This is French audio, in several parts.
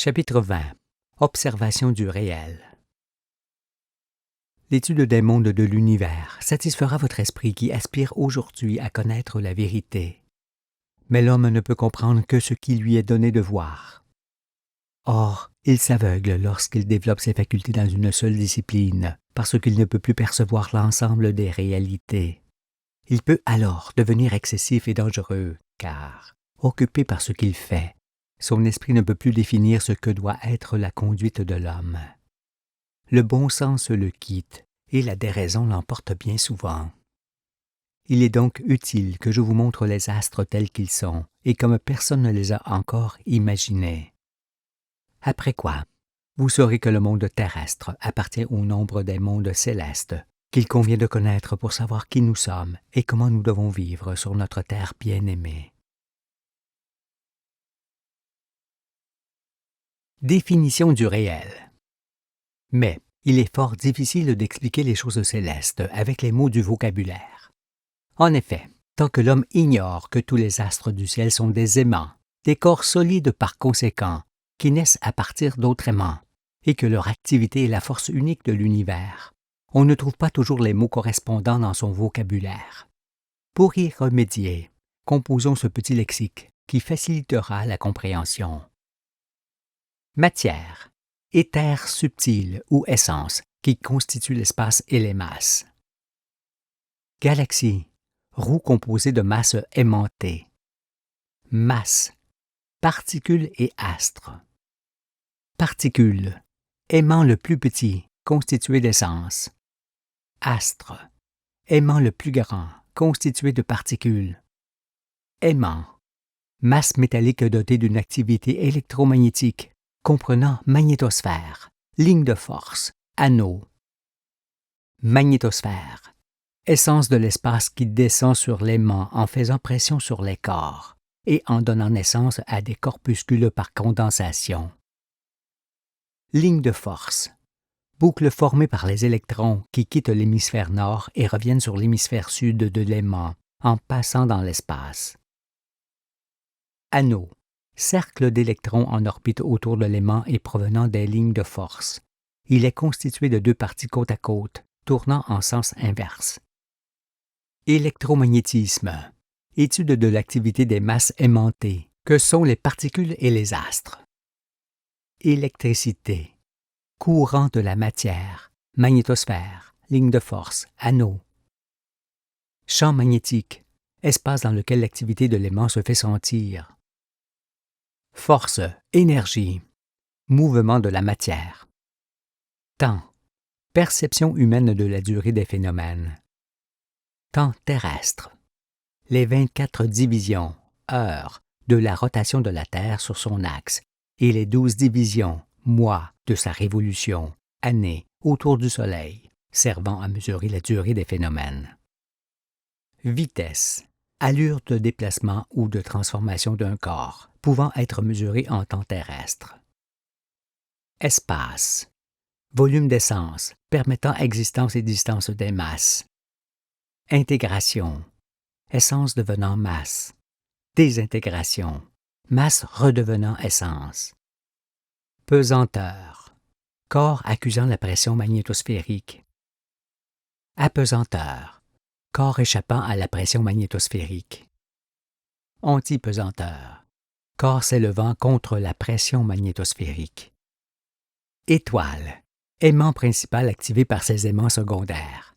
Chapitre 20. Observation du réel. L'étude des mondes de l'univers satisfera votre esprit qui aspire aujourd'hui à connaître la vérité. Mais l'homme ne peut comprendre que ce qui lui est donné de voir. Or, il s'aveugle lorsqu'il développe ses facultés dans une seule discipline, parce qu'il ne peut plus percevoir l'ensemble des réalités. Il peut alors devenir excessif et dangereux, car, occupé par ce qu'il fait, son esprit ne peut plus définir ce que doit être la conduite de l'homme. Le bon sens le quitte, et la déraison l'emporte bien souvent. Il est donc utile que je vous montre les astres tels qu'ils sont, et comme personne ne les a encore imaginés. Après quoi, vous saurez que le monde terrestre appartient au nombre des mondes célestes, qu'il convient de connaître pour savoir qui nous sommes et comment nous devons vivre sur notre terre bien-aimée. Définition du réel. Mais il est fort difficile d'expliquer les choses célestes avec les mots du vocabulaire. En effet, tant que l'homme ignore que tous les astres du ciel sont des aimants, des corps solides par conséquent, qui naissent à partir d'autres aimants, et que leur activité est la force unique de l'univers, on ne trouve pas toujours les mots correspondants dans son vocabulaire. Pour y remédier, composons ce petit lexique qui facilitera la compréhension. Matière, éther subtil ou essence qui constitue l'espace et les masses. Galaxie, roue composée de masses aimantées. Masse, particules et astres. Particules, aimant le plus petit, constitué d'essence. Astre, aimant le plus grand, constitué de particules. Aimant, masse métallique dotée d'une activité électromagnétique, comprenant magnétosphère, ligne de force, anneau. Magnétosphère, essence de l'espace qui descend sur l'aimant en faisant pression sur les corps et en donnant naissance à des corpuscules par condensation. Ligne de force, boucle formée par les électrons qui quittent l'hémisphère nord et reviennent sur l'hémisphère sud de l'aimant en passant dans l'espace. Anneau, cercle d'électrons en orbite autour de l'aimant et provenant des lignes de force. Il est constitué de deux parties côte à côte, tournant en sens inverse. Électromagnétisme, étude de l'activité des masses aimantées, que sont les particules et les astres. Électricité, courant de la matière, magnétosphère, ligne de force, anneau. Champ magnétique, espace dans lequel l'activité de l'aimant se fait sentir. Force, énergie, mouvement de la matière. Temps, perception humaine de la durée des phénomènes. Temps terrestre, les 24 divisions, heures, de la rotation de la Terre sur son axe et les 12 divisions, mois, de sa révolution, années, autour du Soleil, servant à mesurer la durée des phénomènes. Vitesse, allure de déplacement ou de transformation d'un corps, pouvant être mesurée en temps terrestre. Espace, volume d'essence, permettant existence et distance des masses. Intégration, essence devenant masse. Désintégration, masse redevenant essence. Pesanteur, corps accusant la pression magnétosphérique. Apesanteur, corps échappant à la pression magnétosphérique. Antipesanteur, corps s'élevant contre la pression magnétosphérique. Étoile, aimant principal activé par ses aimants secondaires.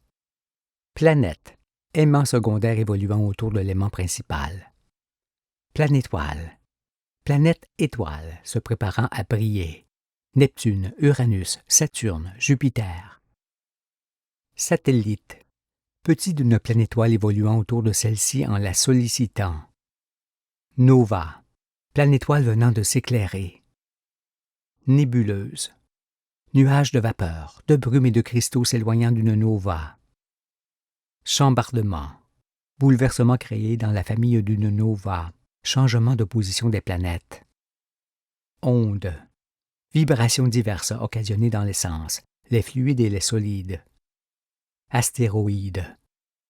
Planète, aimant secondaire évoluant autour de l'aimant principal. Planétoile, planète étoile se préparant à briller. Neptune, Uranus, Saturne, Jupiter. Satellite, petit d'une planétoile évoluant autour de celle-ci en la sollicitant. Nova, planétoile venant de s'éclairer. Nébuleuse, nuage de vapeur, de brume et de cristaux s'éloignant d'une nova. Chambardement, bouleversement créé dans la famille d'une nova, changement de position des planètes. Ondes, vibrations diverses occasionnées dans l'essence, les fluides et les solides. Astéroïde,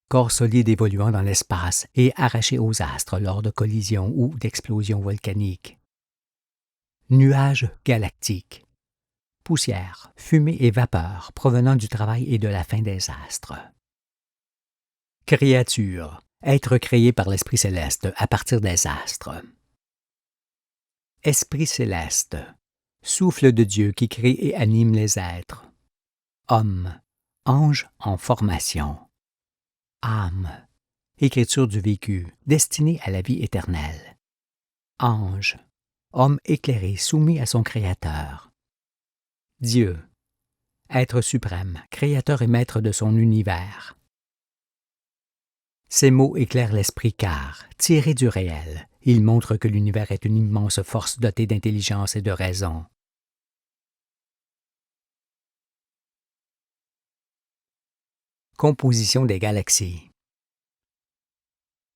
corps solide évoluant dans l'espace et arraché aux astres lors de collisions ou d'explosions volcaniques. Nuages galactiques. Poussière, fumée et vapeur provenant du travail et de la fin des astres. Créature, être créé par l'Esprit céleste à partir des astres. Esprit céleste, souffle de Dieu qui crée et anime les êtres. Homme, ange en formation. Âme, écriture du vécu, destinée à la vie éternelle. Ange, homme éclairé, soumis à son Créateur. Dieu, être suprême, créateur et maître de son univers. Ces mots éclairent l'esprit car, tirés du réel, ils montrent que l'univers est une immense force dotée d'intelligence et de raison. Composition des galaxies.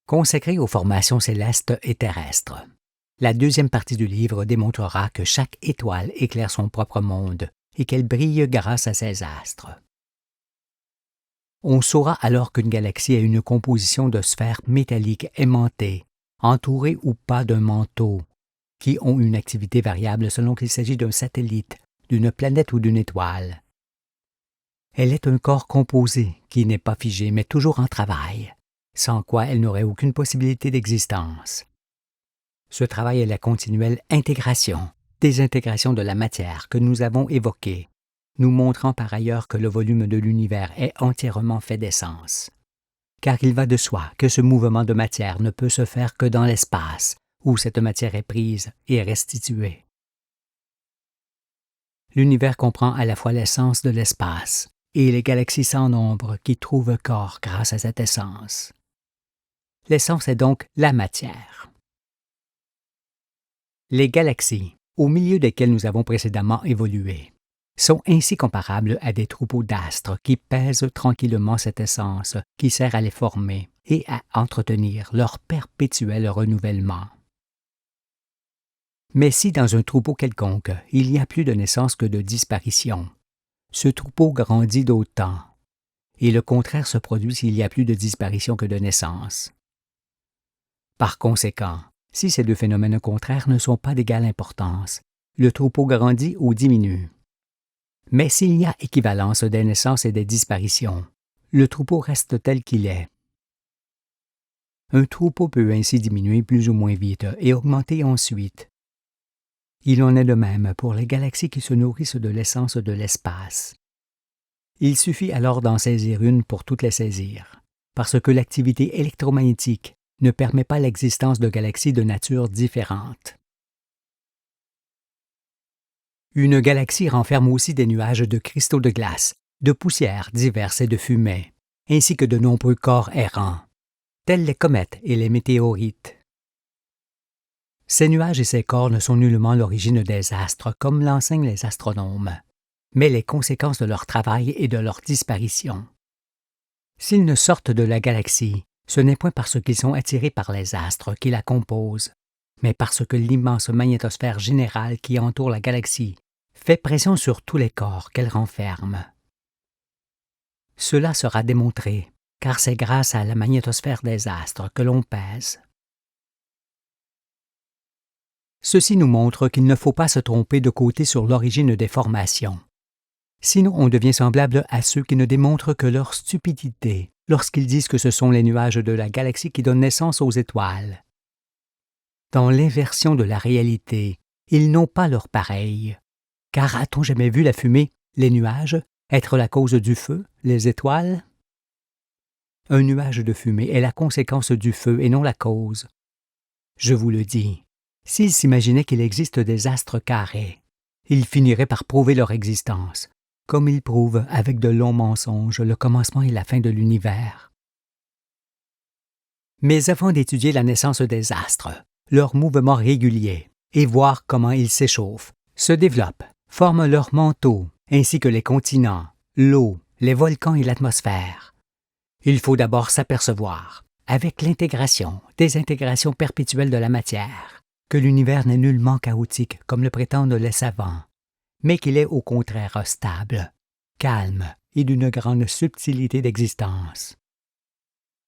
Consacrée aux formations célestes et terrestres. La deuxième partie du livre démontrera que chaque étoile éclaire son propre monde et qu'elle brille grâce à ses astres. On saura alors qu'une galaxie a une composition de sphères métalliques aimantées, entourées ou pas d'un manteau, qui ont une activité variable selon qu'il s'agit d'un satellite, d'une planète ou d'une étoile. Elle est un corps composé qui n'est pas figé mais toujours en travail, sans quoi elle n'aurait aucune possibilité d'existence. Ce travail est la continuelle intégration, désintégration de la matière que nous avons évoquée, nous montrant par ailleurs que le volume de l'univers est entièrement fait d'essence. Car il va de soi que ce mouvement de matière ne peut se faire que dans l'espace, où cette matière est prise et restituée. L'univers comprend à la fois l'essence de l'espace et les galaxies sans nombre qui trouvent corps grâce à cette essence. L'essence est donc la matière. Les galaxies, au milieu desquelles nous avons précédemment évolué, sont ainsi comparables à des troupeaux d'astres qui pèsent tranquillement cette essence qui sert à les former et à entretenir leur perpétuel renouvellement. Mais si dans un troupeau quelconque, il y a plus de naissance que de disparition, ce troupeau grandit d'autant, et le contraire se produit s'il y a plus de disparition que de naissance. Par conséquent, si ces deux phénomènes contraires ne sont pas d'égale importance, le troupeau grandit ou diminue. Mais s'il y a équivalence des naissances et des disparitions, le troupeau reste tel qu'il est. Un troupeau peut ainsi diminuer plus ou moins vite et augmenter ensuite. Il en est de même pour les galaxies qui se nourrissent de l'essence de l'espace. Il suffit alors d'en saisir une pour toutes les saisir, parce que l'activité électromagnétique ne permet pas l'existence de galaxies de nature différente. Une galaxie renferme aussi des nuages de cristaux de glace, de poussières diverses et de fumée, ainsi que de nombreux corps errants, tels les comètes et les météorites. Ces nuages et ces corps ne sont nullement l'origine des astres, comme l'enseignent les astronomes, mais les conséquences de leur travail et de leur disparition. S'ils ne sortent de la galaxie, ce n'est point parce qu'ils sont attirés par les astres qui la composent, mais parce que l'immense magnétosphère générale qui entoure la galaxie fait pression sur tous les corps qu'elle renferme. Cela sera démontré, car c'est grâce à la magnétosphère des astres que l'on pèse. Ceci nous montre qu'il ne faut pas se tromper de côté sur l'origine des formations. Sinon on devient semblable à ceux qui ne démontrent que leur stupidité lorsqu'ils disent que ce sont les nuages de la galaxie qui donnent naissance aux étoiles. Dans l'inversion de la réalité, ils n'ont pas leur pareil. Car a-t-on jamais vu la fumée, les nuages, être la cause du feu, les étoiles? Un nuage de fumée est la conséquence du feu et non la cause. Je vous le dis, s'ils s'imaginaient qu'il existe des astres carrés, ils finiraient par prouver leur existence, comme ils prouvent avec de longs mensonges le commencement et la fin de l'univers. Mais avant d'étudier la naissance des astres, leurs mouvements réguliers, et voir comment ils s'échauffent, se développent, forment leur manteau, ainsi que les continents, l'eau, les volcans et l'atmosphère, il faut d'abord s'apercevoir, avec l'intégration, désintégration perpétuelle de la matière, que l'univers n'est nullement chaotique comme le prétendent les savants, mais qu'il est au contraire stable, calme et d'une grande subtilité d'existence.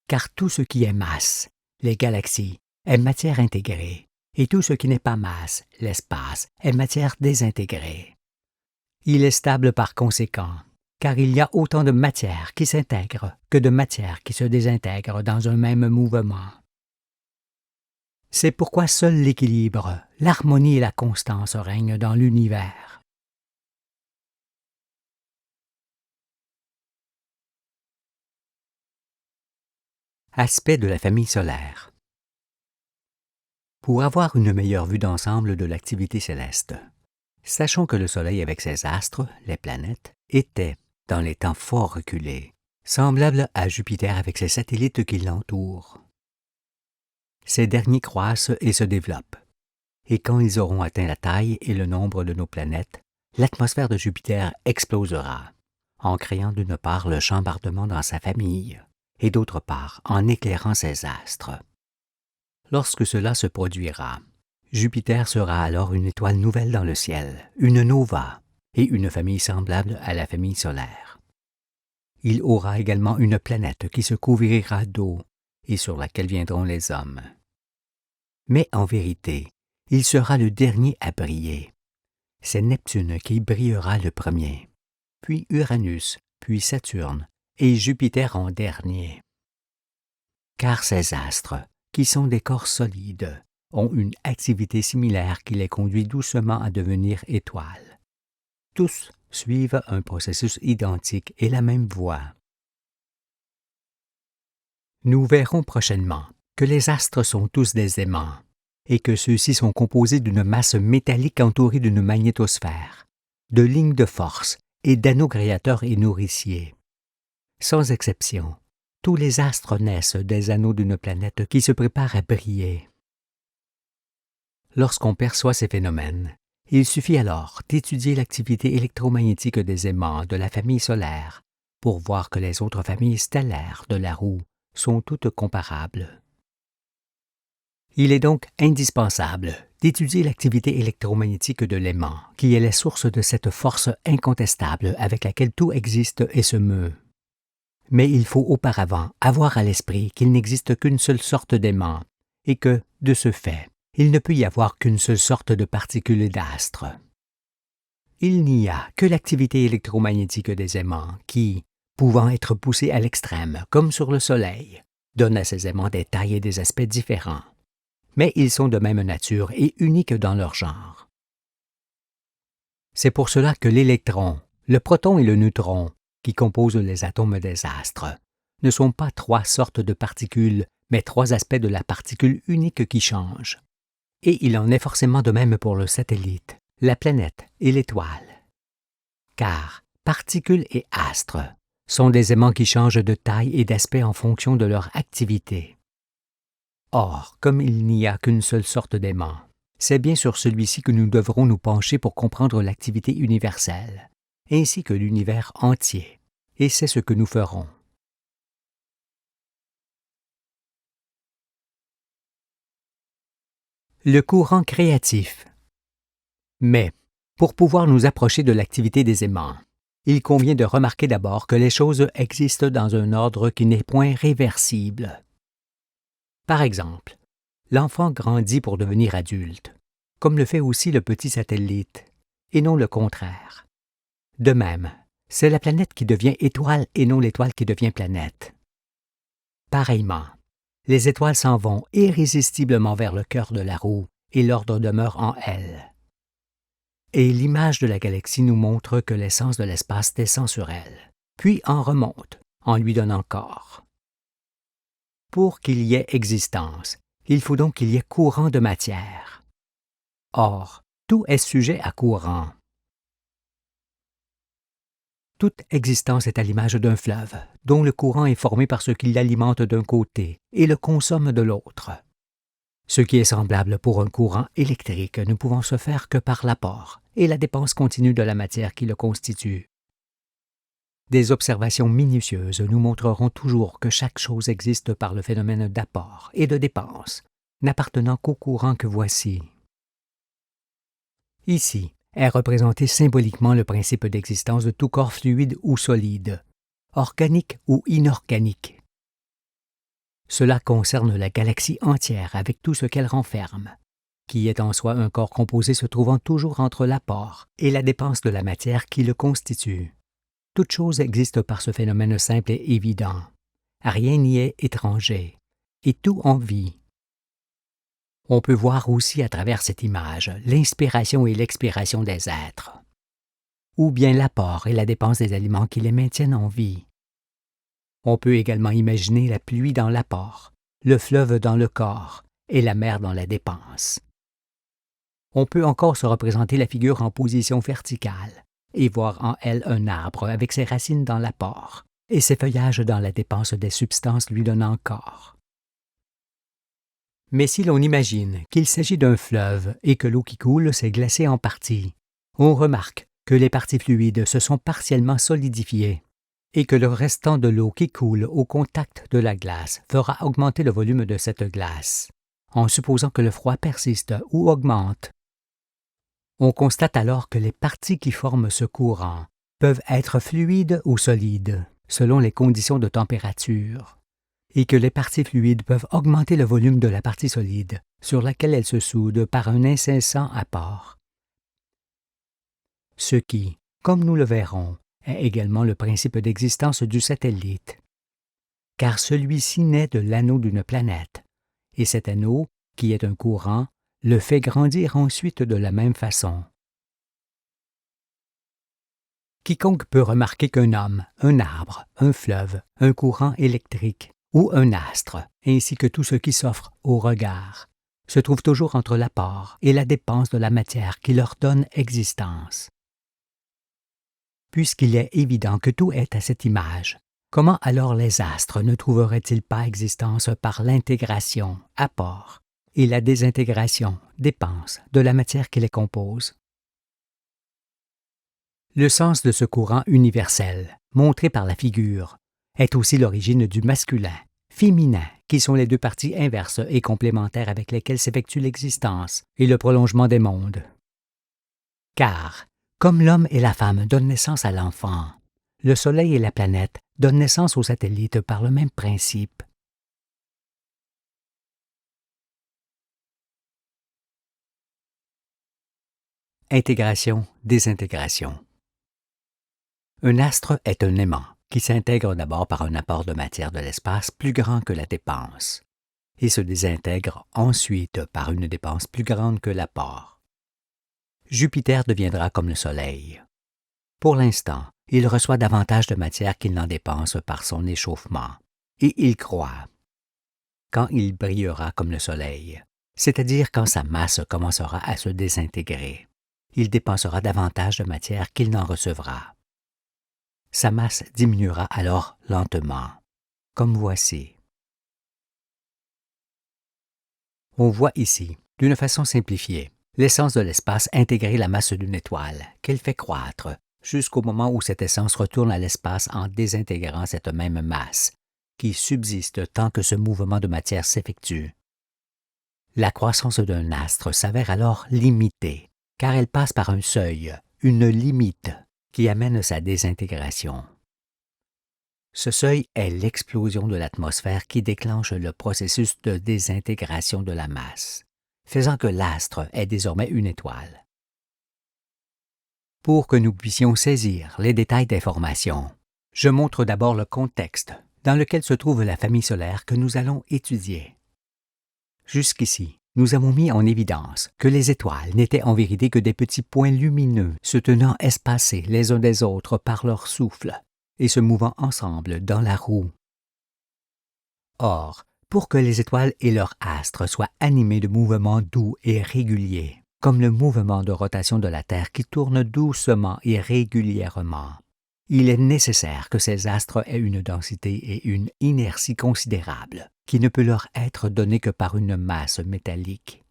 Car tout ce qui est masse, les galaxies, est matière intégrée, et tout ce qui n'est pas masse, l'espace, est matière désintégrée. Il est stable par conséquent, car il y a autant de matière qui s'intègre que de matière qui se désintègre dans un même mouvement. C'est pourquoi seul l'équilibre, l'harmonie et la constance règnent dans l'univers. Aspect de la famille solaire. Pour avoir une meilleure vue d'ensemble de l'activité céleste, sachons que le Soleil avec ses astres, les planètes, était, dans les temps fort reculés, semblable à Jupiter avec ses satellites qui l'entourent. Ces derniers croissent et se développent, et quand ils auront atteint la taille et le nombre de nos planètes, l'atmosphère de Jupiter explosera, en créant d'une part le chambardement dans sa famille, et d'autre part en éclairant ses astres. Lorsque cela se produira, Jupiter sera alors une étoile nouvelle dans le ciel, une nova, et une famille semblable à la famille solaire. Il aura également une planète qui se couvrira d'eau et sur laquelle viendront les hommes. Mais en vérité, il sera le dernier à briller. C'est Neptune qui brillera le premier, puis Uranus, puis Saturne, et Jupiter en dernier. Car ces astres, qui sont des corps solides, ont une activité similaire qui les conduit doucement à devenir étoiles. Tous suivent un processus identique et la même voie. Nous verrons prochainement que les astres sont tous des aimants et que ceux-ci sont composés d'une masse métallique entourée d'une magnétosphère, de lignes de force et d'anneaux créateurs et nourriciers. Sans exception, tous les astres naissent des anneaux d'une planète qui se prépare à briller. Lorsqu'on perçoit ces phénomènes, il suffit alors d'étudier l'activité électromagnétique des aimants de la famille solaire pour voir que les autres familles stellaires de la roue sont toutes comparables. Il est donc indispensable d'étudier l'activité électromagnétique de l'aimant, qui est la source de cette force incontestable avec laquelle tout existe et se meut. Mais il faut auparavant avoir à l'esprit qu'il n'existe qu'une seule sorte d'aimant, et que, de ce fait, il ne peut y avoir qu'une seule sorte de particules d'astres. Il n'y a que l'activité électromagnétique des aimants qui, pouvant être poussée à l'extrême, comme sur le Soleil, donne à ces aimants des tailles et des aspects différents. Mais ils sont de même nature et uniques dans leur genre. C'est pour cela que l'électron, le proton et le neutron, qui composent les atomes des astres, ne sont pas trois sortes de particules, mais trois aspects de la particule unique qui changent. Et il en est forcément de même pour le satellite, la planète et l'étoile. Car particules et astres sont des aimants qui changent de taille et d'aspect en fonction de leur activité. Or, comme il n'y a qu'une seule sorte d'aimant, c'est bien sur celui-ci que nous devrons nous pencher pour comprendre l'activité universelle, ainsi que l'univers entier, et c'est ce que nous ferons. Le courant créatif. Mais, pour pouvoir nous approcher de l'activité des aimants, il convient de remarquer d'abord que les choses existent dans un ordre qui n'est point réversible. Par exemple, l'enfant grandit pour devenir adulte, comme le fait aussi le petit satellite, et non le contraire. De même, c'est la planète qui devient étoile et non l'étoile qui devient planète. Pareillement, les étoiles s'en vont irrésistiblement vers le cœur de la roue et l'ordre demeure en elle. Et l'image de la galaxie nous montre que l'essence de l'espace descend sur elle, puis en remonte, en lui donnant corps. Pour qu'il y ait existence, il faut donc qu'il y ait courant de matière. Or, tout est sujet à courant. Toute existence est à l'image d'un fleuve, dont le courant est formé par ce qui l'alimente d'un côté et le consomme de l'autre. Ce qui est semblable pour un courant électrique ne pouvant se faire que par l'apport et la dépense continue de la matière qui le constitue. Des observations minutieuses nous montreront toujours que chaque chose existe par le phénomène d'apport et de dépense, n'appartenant qu'au courant que voici. Ici est représenté symboliquement le principe d'existence de tout corps fluide ou solide, organique ou inorganique. Cela concerne la galaxie entière avec tout ce qu'elle renferme, qui est en soi un corps composé se trouvant toujours entre l'apport et la dépense de la matière qui le constitue. Toute chose existe par ce phénomène simple et évident. Rien n'y est étranger, et tout en vit. On peut voir aussi à travers cette image l'inspiration et l'expiration des êtres, ou bien l'apport et la dépense des aliments qui les maintiennent en vie. On peut également imaginer la pluie dans l'apport, le fleuve dans le corps et la mer dans la dépense. On peut encore se représenter la figure en position verticale et voir en elle un arbre avec ses racines dans l'apport et ses feuillages dans la dépense des substances lui donnant corps. Mais si l'on imagine qu'il s'agit d'un fleuve et que l'eau qui coule s'est glacée en partie, on remarque que les parties fluides se sont partiellement solidifiées et que le restant de l'eau qui coule au contact de la glace fera augmenter le volume de cette glace, en supposant que le froid persiste ou augmente. On constate alors que les parties qui forment ce courant peuvent être fluides ou solides, selon les conditions de température, et que les parties fluides peuvent augmenter le volume de la partie solide, sur laquelle elles se soudent par un incessant apport. Ce qui, comme nous le verrons, est également le principe d'existence du satellite, car celui-ci naît de l'anneau d'une planète, et cet anneau, qui est un courant, le fait grandir ensuite de la même façon. Quiconque peut remarquer qu'un homme, un arbre, un fleuve, un courant électrique ou un astre, ainsi que tout ce qui s'offre au regard, se trouve toujours entre l'apport et la dépense de la matière qui leur donne existence. Puisqu'il est évident que tout est à cette image, comment alors les astres ne trouveraient-ils pas existence par l'intégration, apport, et la désintégration, dépense, de la matière qui les compose? Le sens de ce courant universel, montré par la figure, est aussi l'origine du masculin, féminin, qui sont les deux parties inverses et complémentaires avec lesquelles s'effectue l'existence et le prolongement des mondes. Car, comme l'homme et la femme donnent naissance à l'enfant, le Soleil et la planète donnent naissance aux satellites par le même principe. Intégration, désintégration. Un astre est un aimant qui s'intègre d'abord par un apport de matière de l'espace plus grand que la dépense, et se désintègre ensuite par une dépense plus grande que l'apport. Jupiter deviendra comme le Soleil. Pour l'instant, il reçoit davantage de matière qu'il n'en dépense par son échauffement, et il croît. Quand il brillera comme le Soleil, c'est-à-dire quand sa masse commencera à se désintégrer, il dépensera davantage de matière qu'il n'en recevra. Sa masse diminuera alors lentement, comme voici. On voit ici, d'une façon simplifiée, l'essence de l'espace intégrer la masse d'une étoile, qu'elle fait croître, jusqu'au moment où cette essence retourne à l'espace en désintégrant cette même masse, qui subsiste tant que ce mouvement de matière s'effectue. La croissance d'un astre s'avère alors limitée, car elle passe par un seuil, une limite, qui amène sa désintégration. Ce seuil est l'explosion de l'atmosphère qui déclenche le processus de désintégration de la masse, faisant que l'astre est désormais une étoile. Pour que nous puissions saisir les détails des formations, je montre d'abord le contexte dans lequel se trouve la famille solaire que nous allons étudier. Jusqu'ici, nous avons mis en évidence que les étoiles n'étaient en vérité que des petits points lumineux se tenant espacés les uns des autres par leur souffle et se mouvant ensemble dans la roue. Or, pour que les étoiles et leurs astres soient animés de mouvements doux et réguliers, comme le mouvement de rotation de la Terre qui tourne doucement et régulièrement, il est nécessaire que ces astres aient une densité et une inertie considérables, qui ne peut leur être donnée que par une masse métallique.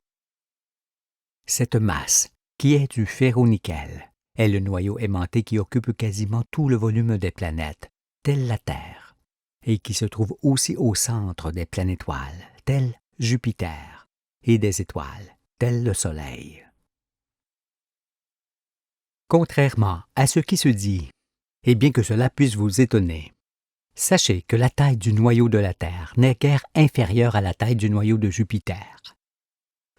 Cette masse, qui est du ferro-nickel, est le noyau aimanté qui occupe quasiment tout le volume des planètes, telle la Terre, et qui se trouve aussi au centre des planétoiles, telles Jupiter, et des étoiles, telles le Soleil. Contrairement à ce qui se dit, et bien que cela puisse vous étonner, sachez que la taille du noyau de la Terre n'est guère inférieure à la taille du noyau de Jupiter.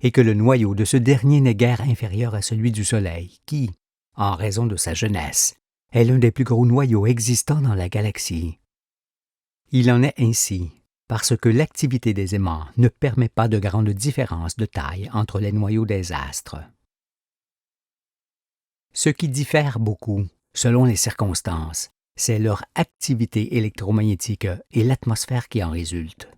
et que le noyau de ce dernier n'est guère inférieur à celui du Soleil, qui, en raison de sa jeunesse, est l'un des plus gros noyaux existants dans la galaxie. Il en est ainsi parce que l'activité des aimants ne permet pas de grande différence de taille entre les noyaux des astres. Ce qui diffère beaucoup, selon les circonstances, c'est leur activité électromagnétique et l'atmosphère qui en résulte.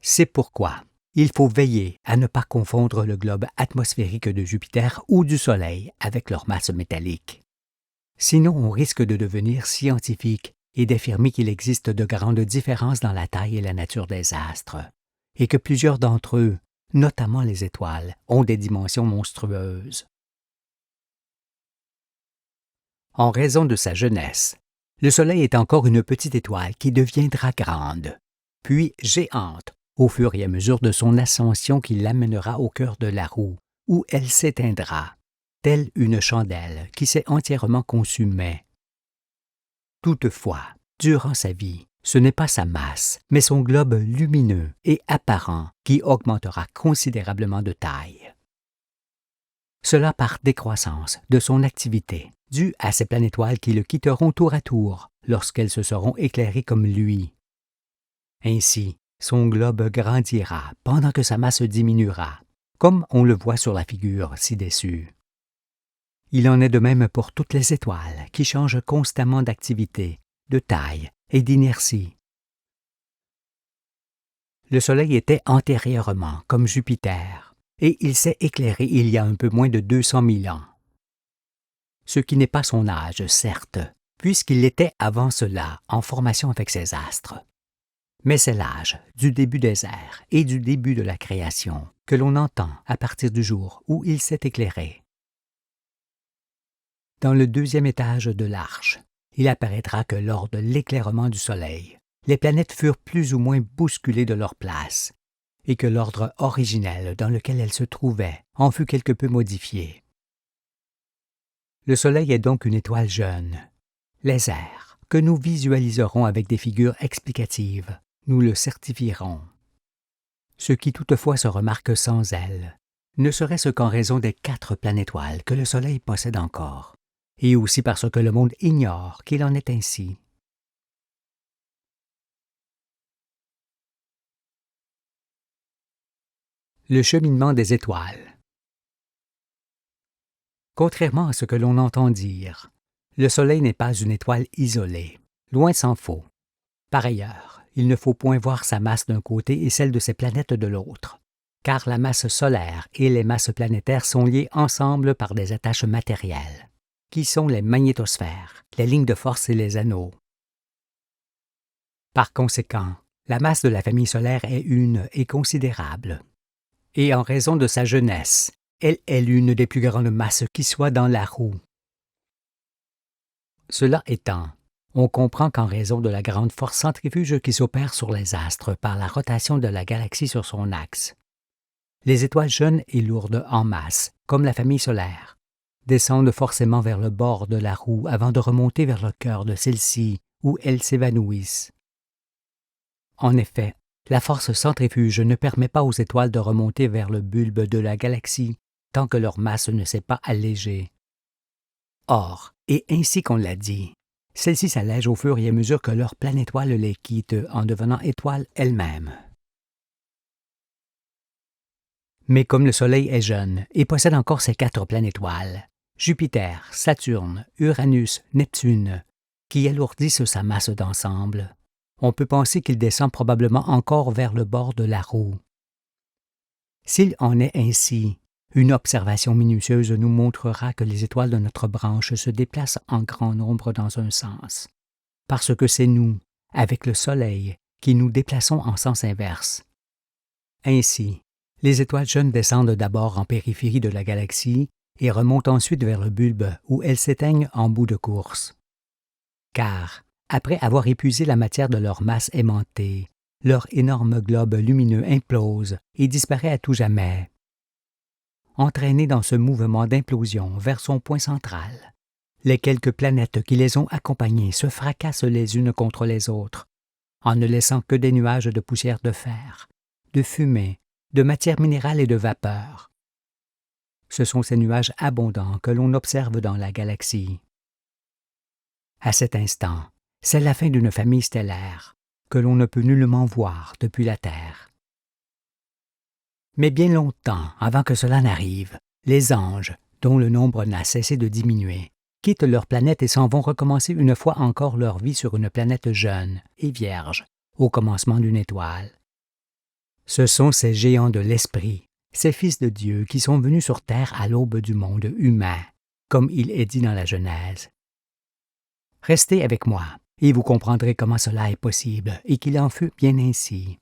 C'est pourquoi il faut veiller à ne pas confondre le globe atmosphérique de Jupiter ou du Soleil avec leur masse métallique. Sinon, on risque de devenir scientifique et d'affirmer qu'il existe de grandes différences dans la taille et la nature des astres, et que plusieurs d'entre eux, notamment les étoiles, ont des dimensions monstrueuses. En raison de sa jeunesse, le Soleil est encore une petite étoile qui deviendra grande, puis géante, au fur et à mesure de son ascension qui l'amènera au cœur de la roue, où elle s'éteindra, telle une chandelle qui s'est entièrement consumée. Toutefois, durant sa vie, ce n'est pas sa masse, mais son globe lumineux et apparent qui augmentera considérablement de taille. Cela par décroissance de son activité, due à ces planétoiles qui le quitteront tour à tour lorsqu'elles se seront éclairées comme lui. Ainsi, son globe grandira pendant que sa masse diminuera, comme on le voit sur la figure ci-dessus. Il en est de même pour toutes les étoiles qui changent constamment d'activité, de taille et d'inertie. Le Soleil était antérieurement comme Jupiter, et il s'est éclairé il y a un peu moins de 200 000 ans. Ce qui n'est pas son âge, certes, puisqu'il l'était avant cela en formation avec ses astres. Mais c'est l'âge du début des ères et du début de la création que l'on entend à partir du jour où il s'est éclairé. Dans le deuxième étage de l'arche, il apparaîtra que lors de l'éclairement du Soleil, les planètes furent plus ou moins bousculées de leur place, et que l'ordre originel dans lequel elles se trouvaient en fut quelque peu modifié. Le Soleil est donc une étoile jeune. Les ères, que nous visualiserons avec des figures explicatives, nous le certifieront. Ce qui toutefois se remarque sans elle, ne serait-ce qu'en raison des 4 planétoiles que le Soleil possède encore, et aussi parce que le monde ignore qu'il en est ainsi. Le cheminement des étoiles. Contrairement à ce que l'on entend dire, le Soleil n'est pas une étoile isolée, loin s'en faut. Par ailleurs, il ne faut point voir sa masse d'un côté et celle de ses planètes de l'autre, car la masse solaire et les masses planétaires sont liées ensemble par des attaches matérielles, qui sont les magnétosphères, les lignes de force et les anneaux. Par conséquent, la masse de la famille solaire est une et considérable. Et en raison de sa jeunesse, elle est l'une des plus grandes masses qui soit dans la roue. Cela étant, on comprend qu'en raison de la grande force centrifuge qui s'opère sur les astres par la rotation de la galaxie sur son axe, les étoiles jeunes et lourdes en masse, comme la famille solaire, descendent forcément vers le bord de la roue avant de remonter vers le cœur de celle-ci où elles s'évanouissent. En effet, la force centrifuge ne permet pas aux étoiles de remonter vers le bulbe de la galaxie tant que leur masse ne s'est pas allégée. Or, et ainsi qu'on l'a dit, celle-ci s'allège au fur et à mesure que leur planétoile les quitte en devenant étoile elle-même. Mais comme le Soleil est jeune et possède encore ses 4 planétoiles, Jupiter, Saturne, Uranus, Neptune, qui alourdissent sa masse d'ensemble, on peut penser qu'il descend probablement encore vers le bord de la roue. S'il en est ainsi, une observation minutieuse nous montrera que les étoiles de notre branche se déplacent en grand nombre dans un sens, parce que c'est nous, avec le Soleil, qui nous déplaçons en sens inverse. Ainsi, les étoiles jeunes descendent d'abord en périphérie de la galaxie et remontent ensuite vers le bulbe où elles s'éteignent en bout de course. Car, après avoir épuisé la matière de leur masse aimantée, leur énorme globe lumineux implose et disparaît à tout jamais. Entraînés dans ce mouvement d'implosion vers son point central, les quelques planètes qui les ont accompagnés se fracassent les unes contre les autres, en ne laissant que des nuages de poussière de fer, de fumée de matière minérale et de vapeur. Ce sont ces nuages abondants que l'on observe dans la galaxie. À cet instant, c'est la fin d'une famille stellaire que l'on ne peut nullement voir depuis la Terre. Mais bien longtemps avant que cela n'arrive, les anges, dont le nombre n'a cessé de diminuer, quittent leur planète et s'en vont recommencer une fois encore leur vie sur une planète jeune et vierge, au commencement d'une étoile. Ce sont ces géants de l'esprit, ces fils de Dieu qui sont venus sur terre à l'aube du monde humain, comme il est dit dans la Genèse. Restez avec moi, et vous comprendrez comment cela est possible et qu'il en fut bien ainsi.